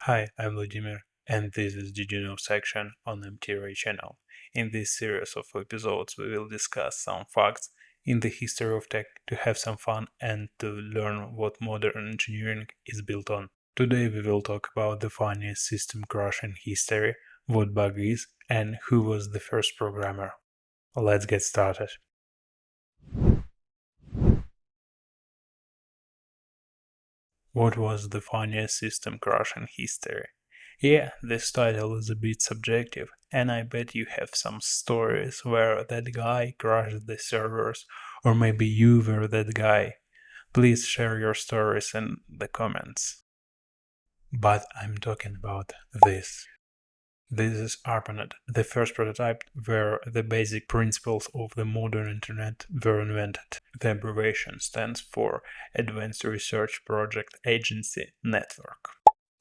Hi, I'm Vladimir, and this is Did You Know section on MTRA channel. In this series of episodes, we will discuss some facts in the history of tech to have some fun and to learn what modern engineering is built on. Today, we will talk about the funniest system crash in history, what bug is, and who was the first programmer. Let's get started. What was the funniest system crash in history? Yeah, this title is a bit subjective, and I bet you have some stories where that guy crashed the servers, or maybe you were that guy. Please share your stories in the comments. But I'm talking about this. This is ARPANET, the first prototype where the basic principles of the modern internet were invented. The abbreviation stands for Advanced Research Project Agency Network.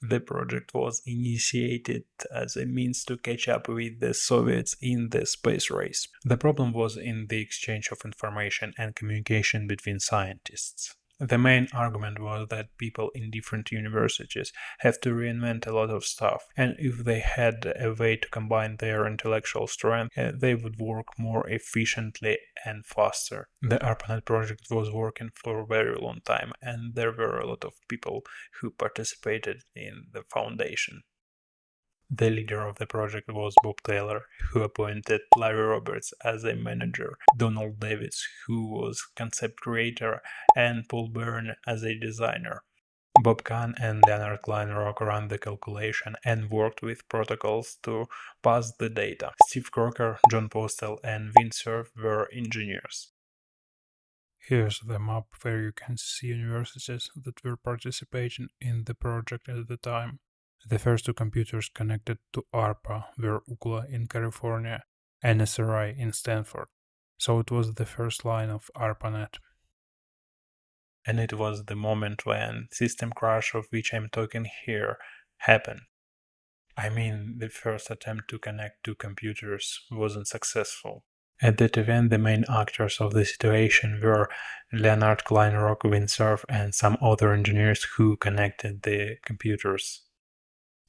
The project was initiated as a means to catch up with the Soviets in the space race. The problem was in the exchange of information and communication between scientists. The main argument was that people in different universities have to reinvent a lot of stuff, and if they had a way to combine their intellectual strength, they would work more efficiently and faster. The ARPANET project was working for a very long time, and there were a lot of people who participated in the foundation. The leader of the project was Bob Taylor, who appointed Larry Roberts as a manager, Donald Davis, who was concept creator, and Paul Byrne as a designer. Bob Kahn and Leonard Kleinrock ran the calculation and worked with protocols to pass the data. Steve Crocker, John Postel, and Vint Cerf were engineers. Here's the map where you can see universities that were participating in the project at the time. The first two computers connected to ARPA were UCLA in California and SRI in Stanford, so it was the first line of ARPANET. And it was the moment when system crash of which I'm talking here happened. I mean, the first attempt to connect two computers wasn't successful. At that event, the main actors of the situation were Leonard Kleinrock, Vint Cerf, and some other engineers who connected the computers.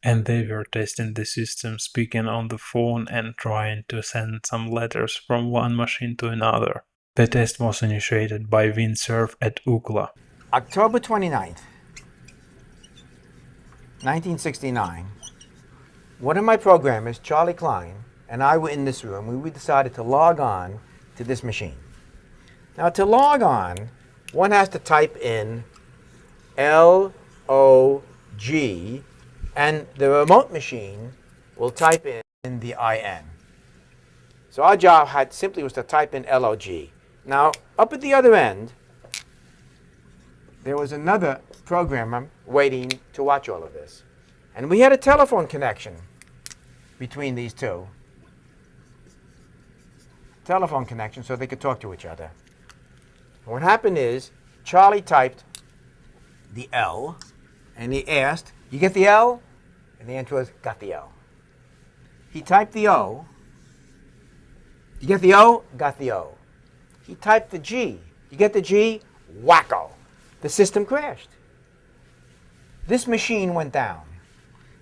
And they were testing the system, speaking on the phone and trying to send some letters from one machine to another. The test was initiated by Vint Cerf at UCLA. October 29th, 1969, one of my programmers, Charlie Klein, and I were in this room. We decided to log on to this machine. Now, to log on, one has to type in LOG, and the remote machine will type in the IN. So our job simply was to type in LOG. Now, up at the other end, there was another programmer waiting to watch all of this. And we had a telephone connection between these two. Telephone connection so they could talk to each other. And what happened is, Charlie typed the L, and he asked, "You get the L?" And the answer was, "Got the L." He typed the O. "You get the O?" "Got the O." He typed the G. "You get the G?" Wacko. The system crashed. This machine went down.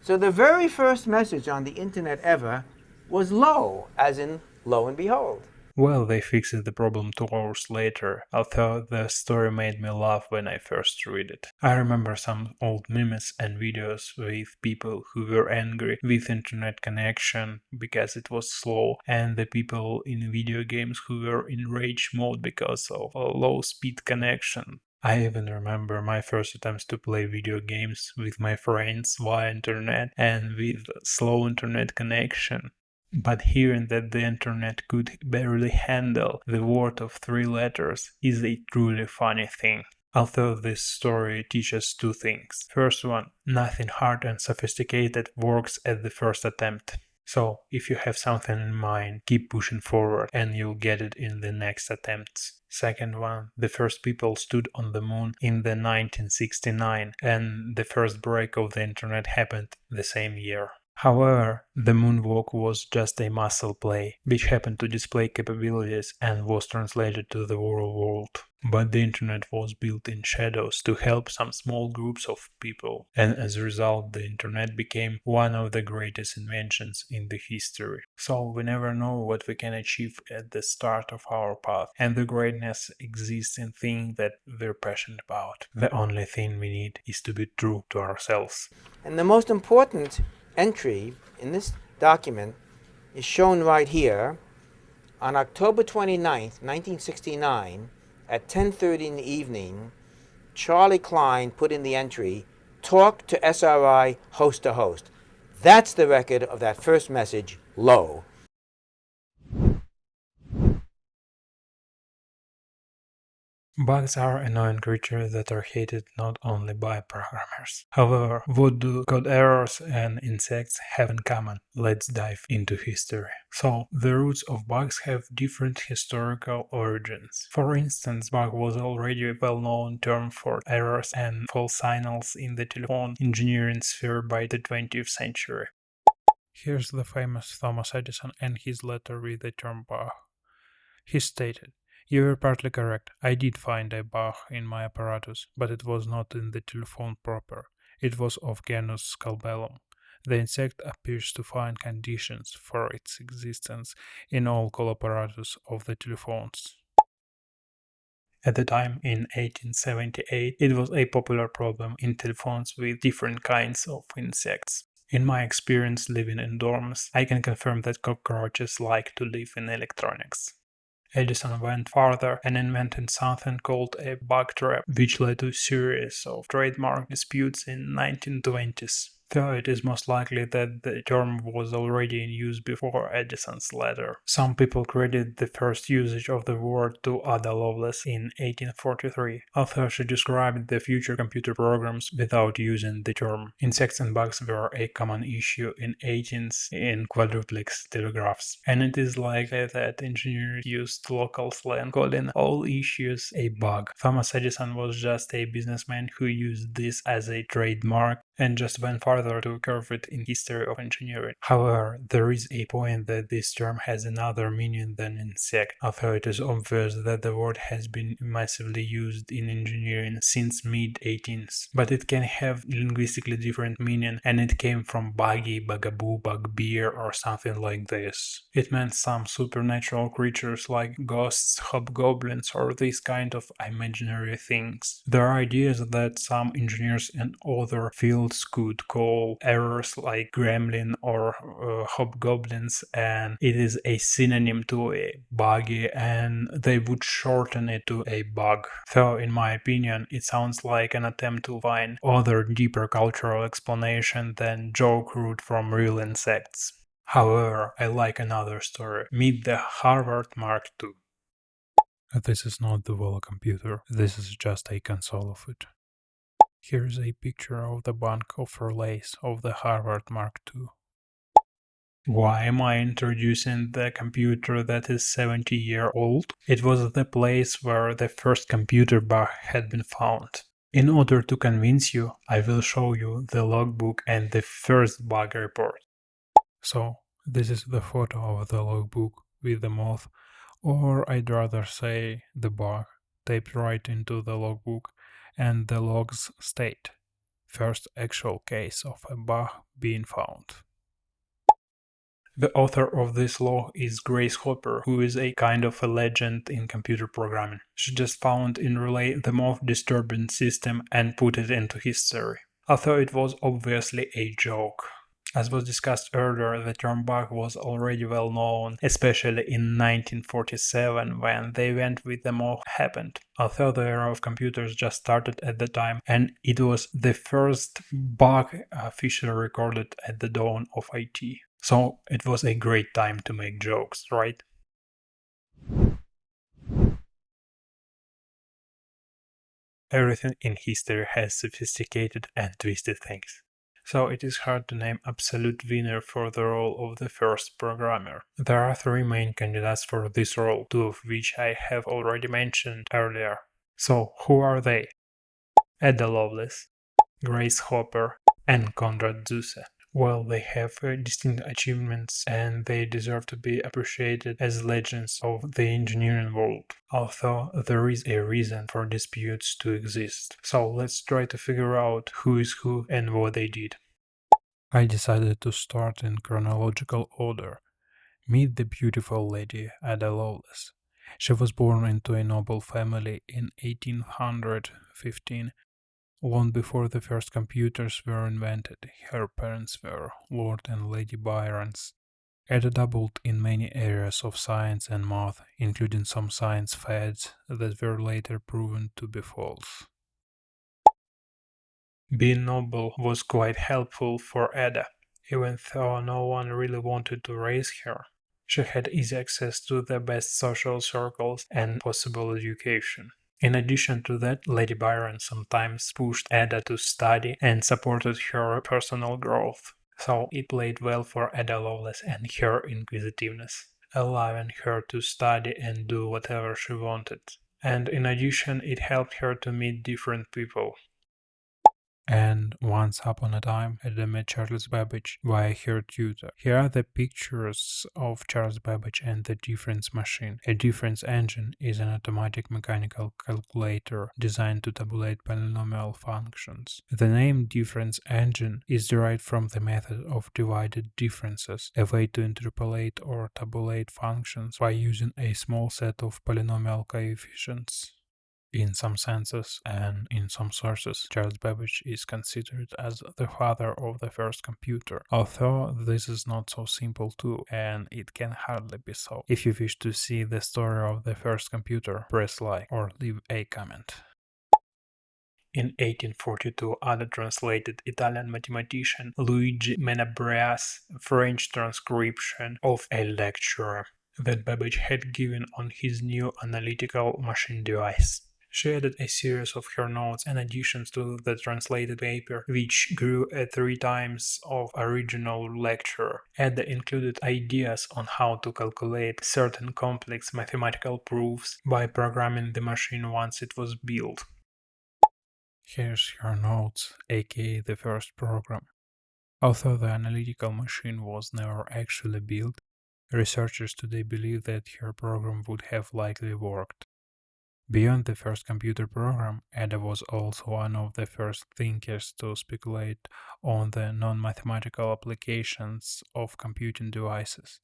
So the very first message on the internet ever was low, as in lo and behold. Well, they fixed the problem 2 hours later, although the story made me laugh when I first read it. I remember some old memes and videos with people who were angry with internet connection because it was slow, and the people in video games who were in rage mode because of a low speed connection. I even remember my first attempts to play video games with my friends via internet and with slow internet connection. But hearing that the internet could barely handle the word of 3 letters is a truly funny thing. Although this story teaches two things. First one, nothing hard and sophisticated works at the first attempt. So, if you have something in mind, keep pushing forward and you'll get it in the next attempts. Second one, the first people stood on the moon in the 1969 and the first break of the internet happened the same year. However, the moonwalk was just a muscle play, which happened to display capabilities and was translated to the real world. But the internet was built in shadows to help some small groups of people, and as a result, the internet became one of the greatest inventions in the history. So we never know what we can achieve at the start of our path, and the greatness exists in things that we're passionate about. The only thing we need is to be true to ourselves. And the most important entry in this document is shown right here. On October 29th, 1969, at 10:30 in the evening, Charlie Klein put in the entry, "Talk to SRI host to host." That's the record of that first message, low. Bugs are annoying creatures that are hated not only by programmers. However, what do code errors and insects have in common? Let's dive into history. So, the roots of bugs have different historical origins. For instance, bug was already a well-known term for errors and false signals in the telephone engineering sphere by the 20th century. Here's the famous Thomas Edison and his letter with the term bug. He stated, "You were partly correct. I did find a bug in my apparatus, but it was not in the telephone proper. It was of genus Scalbellum. The insect appears to find conditions for its existence in all call apparatus of the telephones." At the time, in 1878, it was a popular problem in telephones with different kinds of insects. In my experience living in dorms, I can confirm that cockroaches like to live in electronics. Edison went farther and invented something called a bug trap, which led to a series of trademark disputes in 1920s. Though it is most likely that the term was already in use before Edison's letter. Some people credit the first usage of the word to Ada Lovelace in 1843, although she described the future computer programs without using the term. Insects and bugs were a common issue in 18s in quadruplex telegraphs, and it is likely that engineers used local slang calling all issues a bug. Thomas Edison was just a businessman who used this as a trademark and just went farther to curve it in history of engineering. However, there is a point that this term has another meaning than insect, although it is obvious that the word has been massively used in engineering since mid-18th. But it can have linguistically different meaning, and it came from buggy, bugaboo, bugbear, or something like this. It meant some supernatural creatures like ghosts, hobgoblins, or these kind of imaginary things. There are ideas that some engineers in other fields could call errors like gremlin or hobgoblins, and it is a synonym to a buggy, and they would shorten it to a bug. Though in my opinion it sounds like an attempt to find other deeper cultural explanation than joke root from real insects. However, I like another story. Meet the Harvard Mark II. This is not the Vola computer, this is just a console of it. Here is a picture of the bank of relays of the Harvard Mark II. Why am I introducing the computer that is 70-year-old? It was the place where the first computer bug had been found. In order to convince you, I will show you the logbook and the first bug report. So, this is the photo of the logbook with the moth, or I'd rather say the bug, taped right into the logbook, and the logs state, first actual case of a bug being found. The author of this log is Grace Hopper, who is a kind of a legend in computer programming. She just found in Relay the most disturbing system and put it into history, although it was obviously a joke. As was discussed earlier, the term bug was already well known, especially in 1947 when the event with the moth happened, although the era of computers just started at the time, and it was the first bug officially recorded at the dawn of IT. So it was a great time to make jokes, right? Everything in history has sophisticated and twisted things. So it is hard to name absolute winner for the role of the first programmer. There are three main candidates for this role, two of which I have already mentioned earlier. So who are they? Ada Lovelace, Grace Hopper, and Konrad Zuse. Well, they have distinct achievements and they deserve to be appreciated as legends of the engineering world, although there is a reason for disputes to exist. So let's try to figure out who is who and what they did. I decided to start in chronological order. Meet the beautiful lady Ada Lovelace. She was born into a noble family in 1815. Long before the first computers were invented, her parents were Lord and Lady Byrons. Ada dabbled in many areas of science and math, including some science fads that were later proven to be false. Being noble was quite helpful for Ada, even though no one really wanted to raise her. She had easy access to the best social circles and possible education. In addition to that, Lady Byron sometimes pushed Ada to study and supported her personal growth. So it played well for Ada Lovelace and her inquisitiveness, allowing her to study and do whatever she wanted. And in addition, it helped her to meet different people. And once upon a time, Ada met Charles Babbage via her tutor. Here are the pictures of Charles Babbage and the difference machine. A difference engine is an automatic mechanical calculator designed to tabulate polynomial functions. The name difference engine is derived from the method of divided differences, a way to interpolate or tabulate functions by using a small set of polynomial coefficients. In some senses and in some sources, Charles Babbage is considered as the father of the first computer, although this is not so simple too, and it can hardly be so. If you wish to see the story of the first computer, press like or leave a comment. In 1842, Ada translated Italian mathematician Luigi Menabrea's French transcription of a lecture that Babbage had given on his new analytical machine device. She added a series of her notes and additions to the translated paper, which grew at 3 times of original lecture. Ada included ideas on how to calculate certain complex mathematical proofs by programming the machine once it was built. Here's her notes, aka the first program. Although the analytical machine was never actually built, researchers today believe that her program would have likely worked. Beyond the first computer program, Ada was also one of the first thinkers to speculate on the non-mathematical applications of computing devices.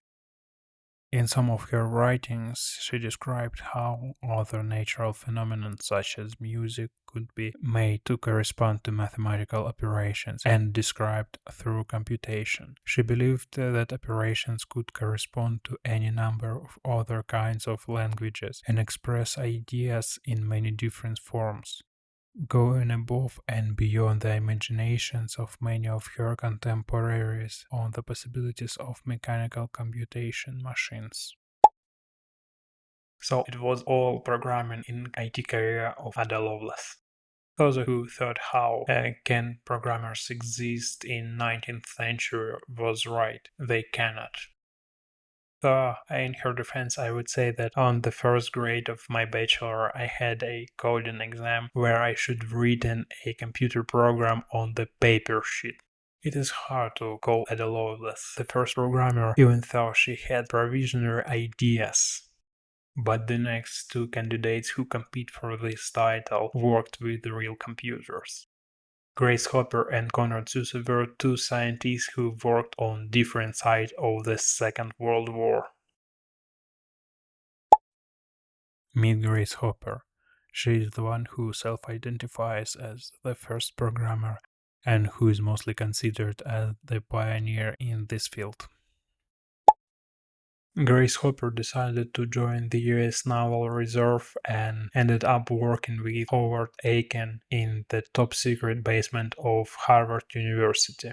In some of her writings, she described how other natural phenomena such as music could be made to correspond to mathematical operations and described through computation. She believed that operations could correspond to any number of other kinds of languages and express ideas in many different forms, going above and beyond the imaginations of many of her contemporaries on the possibilities of mechanical computation machines. So it was all programming in IT career of Ada Lovelace. Those who thought how can programmers exist in 19th century was right. They cannot. In her defense, I would say that on the first grade of my bachelor, I had a coding exam where I should have written a computer program on the paper sheet. It is hard to call Ada Lovelace the first programmer, even though she had provisionary ideas. But the next 2 candidates who compete for this title worked with real computers. Grace Hopper and Konrad Zuse were 2 scientists who worked on different sides of the Second World War. Meet Grace Hopper. She is the one who self-identifies as the first programmer and who is mostly considered as the pioneer in this field. Grace Hopper decided to join the US Naval Reserve and ended up working with Howard Aiken in the top-secret basement of Harvard University.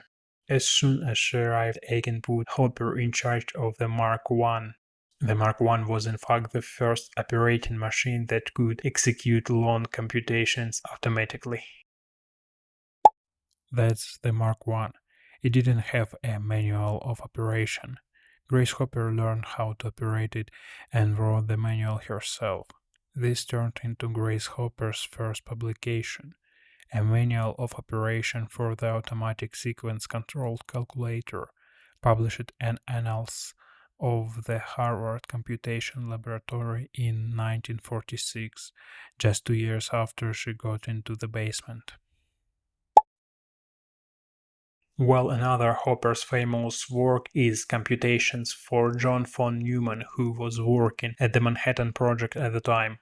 As soon as she arrived, Aiken put Hopper in charge of the Mark I. The Mark I was in fact the first operating machine that could execute long computations automatically. That's the Mark I. It didn't have a manual of operation. Grace Hopper learned how to operate it and wrote the manual herself. This turned into Grace Hopper's first publication. a manual of operation for the automatic sequence-controlled calculator, published in Annals of the Harvard Computation Laboratory in 1946, just 2 years after she got into the basement. Well, another Hopper's famous work is Computations for John von Neumann, who was working at the Manhattan Project at the time.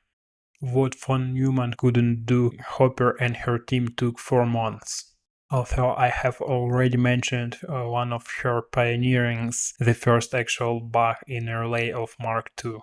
What von Neumann couldn't do, Hopper and her team took 4 months. Although I have already mentioned one of her pioneerings, the first actual bug in a relay of Mark II.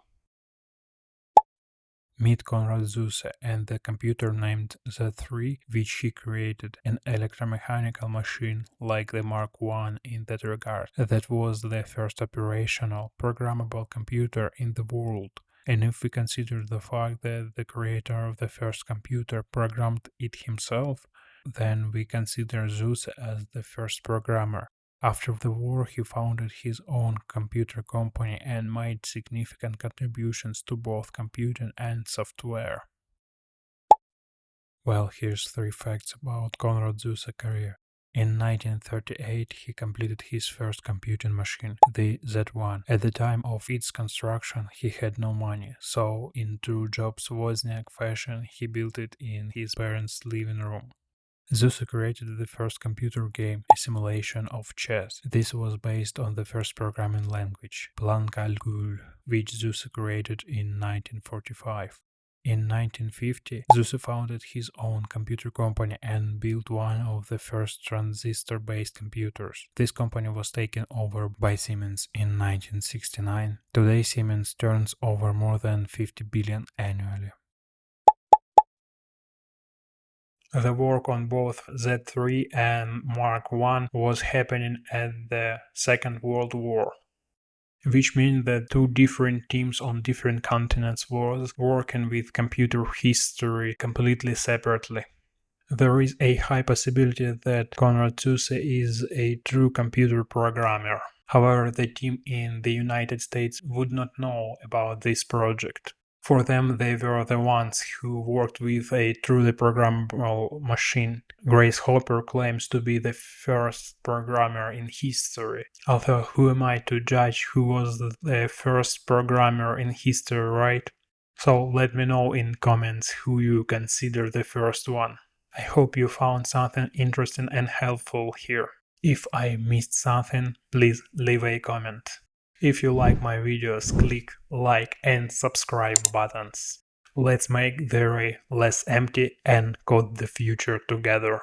Meet Konrad Zuse and the computer named Z3, which he created, an electromechanical machine like the Mark I in that regard, that was the first operational, programmable computer in the world. And if we consider the fact that the creator of the first computer programmed it himself, then we consider Zuse as the first programmer. After the war, he founded his own computer company and made significant contributions to both computing and software. Well, here's 3 facts about Konrad Zuse's career. In 1938, he completed his first computing machine, the Z1. At the time of its construction, he had no money, so in true Jobs Wozniak fashion, he built it in his parents' living room. Zuse created the first computer game, a simulation of chess. This was based on the first programming language, Plan Calcul, which Zuse created in 1945. In 1950, Zuse founded his own computer company and built one of the first transistor-based computers. This company was taken over by Siemens in 1969. Today, Siemens turns over more than 50 billion annually. The work on both Z3 and Mark I was happening at the Second World War, which means that 2 different teams on different continents was working with computer history completely separately. There is a high possibility that Konrad Zuse is a true computer programmer. However, the team in the United States would not know about this project. For them, they were the ones who worked with a truly programmable machine. Grace Hopper claims to be the first programmer in history. Although, who am I to judge who was the first programmer in history, right? So let me know in comments who you consider the first one. I hope you found something interesting and helpful here. If I missed something, please leave a comment. If you like my videos, click like and subscribe buttons. Let's make the array less empty and code the future together.